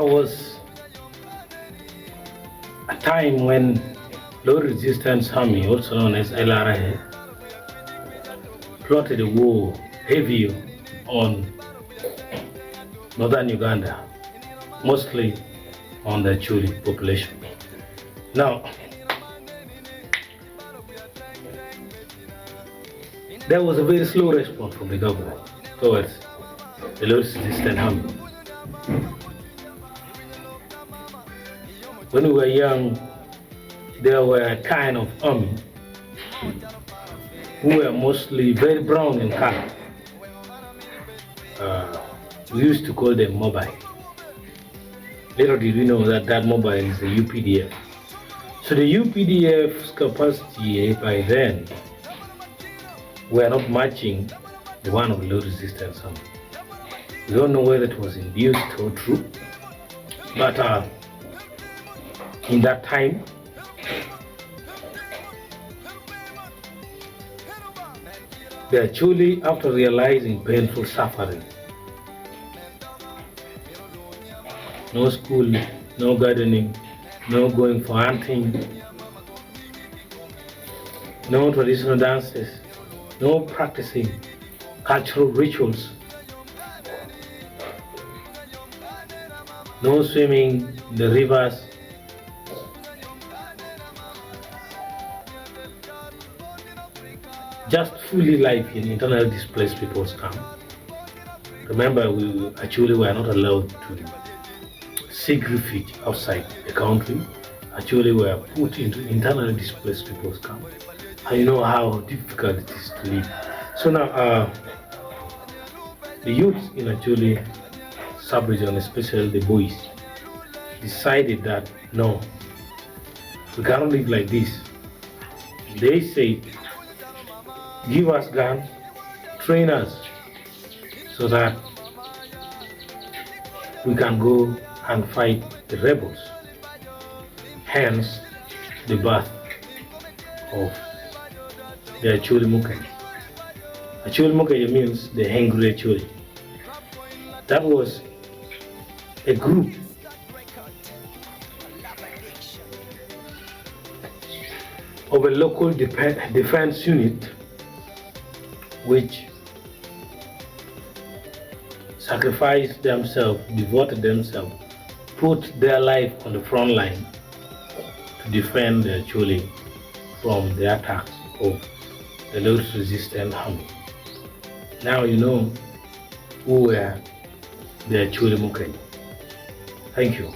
was a time when Low Resistance Army, also known as LRA, plotted a war heavy on northern Uganda, mostly on the Acholi population. Now, there was a very slow response from the government towards the Low Resistance Army. When we were young, there were a kind of army who were mostly very brown in color. We used to call them mobile. Little did we know that that mobile is the UPDF. So the UPDF's capacity by then were not matching the one of the Low Resistance Army. We don't know whether it was induced or true, but in that time, the Acholi, after realizing painful suffering, no school, no gardening, no going for hunting, no traditional dances, no practicing cultural rituals, no swimming in the rivers, just fully life in internally displaced people's camp. Remember, we actually were not allowed to seek refuge outside the country. Actually, we were put into internally displaced people's camp. And you know how difficult it is to live. So now, the youth in actually sub-region, especially the boys, decided that no, we cannot live like this. They say, give us guns, train us, so that we can go and fight the rebels. Hence, the birth of the Acholi Mukeco. Acholi Mukeco means the hungry Acholi. That was a group of a local defense unit which sacrificed themselves, devoted themselves, put their life on the front line to defend the Acholi from the attacks of the Low Resistance Army. Now you know who were the Acholi Mukeco. Thank you.